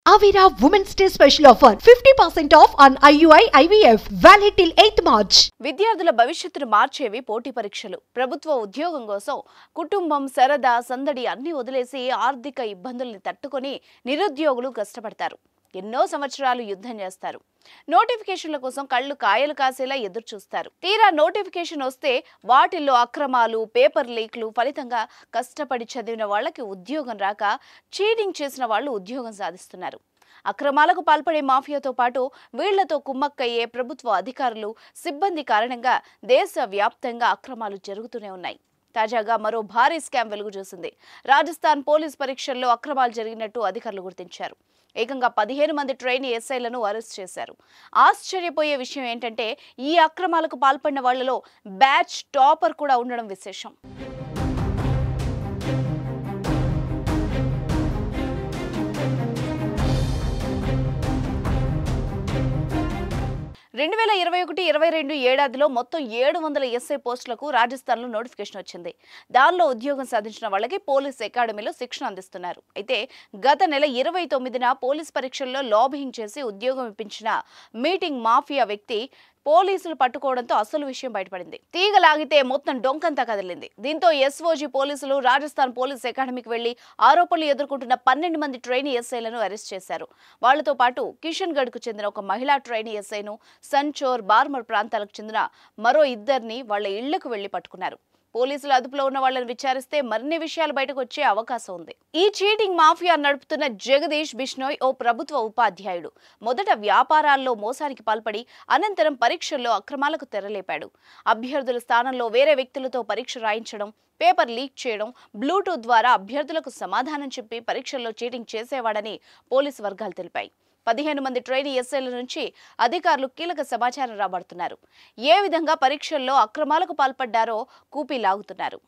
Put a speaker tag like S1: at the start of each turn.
S1: Avira Women's Day special offer 50% off on IUI IVF valid till 8th March.
S2: విద్యార్థుల భవిష్యత్తును మార్చేవి పోటీ పరీక్షలు. ప్రభుత్వ ఉద్యోగం కోసం కుటుంబం సరదా సందడి అన్ని వదిలేసి ఆర్థిక ఇబ్బందుల్ని తట్టుకొని నిరుద్యోగులు కష్టపడతారు. ఎన్నో సంవత్సరాలు యుద్ధం చేస్తారు. నోటిఫికేషన్ల కోసం కళ్ళు కాయలు కాసేలా ఎదురు చూస్తారు. తీరా నోటిఫికేషన్ వస్తే వాటిల్లో అక్రమాలు, పేపర్ లీక్లు ఫలితంగా కష్టపడి చదివిన వాళ్ళకి ఉద్యోగం రాక చీటింగ్ చేసిన వాళ్ళు ఉద్యోగం సాధిస్తున్నారు. అక్రమాలకు పాల్పడే మాఫియాతో పాటు వీళ్లతో కుమ్మక్కయ్యే ప్రభుత్వ అధికారులు, సిబ్బంది కారణంగా దేశవ్యాప్తంగా అక్రమాలు జరుగుతూనే ఉన్నాయి. తాజాగా మరో భారీ స్కామ్ వెలుగు చూసింది. రాజస్థాన్ పోలీస్ పరీక్షల్లో అక్రమాలు జరిగినట్టు అధికారులు గుర్తించారు. ఏకంగా 15 మంది ట్రైనీ ఎస్ఐలను అరెస్ట్ చేశారు. ఆశ్చర్యపోయే విషయం ఏంటంటే ఈ అక్రమాలకు పాల్పడిన వాళ్లలో బ్యాచ్ టాపర్ కూడా ఉండడం విశేషం. 2021-22 ఏడాదిలో మొత్తం 700 ఎస్ఐ పోస్టులకు రాజస్థాన్లో నోటిఫికేషన్ వచ్చింది. దానిలో ఉద్యోగం సాధించిన వాళ్ళకి పోలీస్ అకాడమీలో శిక్షణ అందిస్తున్నారు. అయితే గత నెల 29న పోలీస్ పరీక్షల్లో లాబింగ్ చేసి ఉద్యోగం ఇప్పించిన మీటింగ్ మాఫియా వ్యక్తి పోలీసులు పట్టుకోవడంతో అసలు విషయం బయటపడింది. తీగలాగితే మొత్తం డొంకంతా కదిలింది. దీంతో ఎస్ఓజీ పోలీసులు రాజస్థాన్ పోలీస్ అకాడమీకి వెళ్లి ఆరోపణలు ఎదుర్కొంటున్న 12 మంది ట్రైనీ ఎస్ఐలను అరెస్ట్ చేశారు. వాళ్లతో పాటు కిషన్ గఢ్ కు చెందిన ఒక మహిళా ట్రైనీ ఎస్ఐను, సంచోర్, బార్మర్ ప్రాంతాలకు చెందిన మరో ఇద్దరిని వాళ్ల ఇళ్లకు వెళ్లి పట్టుకున్నారు. పోలీసులు అదుపులో ఉన్న వాళ్ళని విచారిస్తే మరిన్ని విషయాలు బయటకు వచ్చే అవకాశం ఉంది. ఈ చీటింగ్ మాఫియా నడుపుతున్న జగదీష్ బిష్నోయ్ ఓ ప్రభుత్వ ఉపాధ్యాయుడు. మొదట వ్యాపారాల్లో మోసానికి పాల్పడి అనంతరం పరీక్షల్లో అక్రమాలకు తెరలేపాడు. అభ్యర్థుల స్థానంలో వేరే వ్యక్తులతో పరీక్ష రాయించడం, పేపర్ లీక్ చేయడం, బ్లూటూత్ ద్వారా అభ్యర్థులకు సమాధానం చెప్పి పరీక్షల్లో చీటింగ్ చేసేవాడని పోలీసు వర్గాలు తెలిపాయి. 15 మంది ట్రైనీ ఎస్ఐల నుంచి అధికారులు కీలక సమాచారం రాబడుతున్నారు. ఏ విధంగా పరీక్షల్లో అక్రమాలకు పాల్పడ్డారో కూపీ లాగుతున్నారు.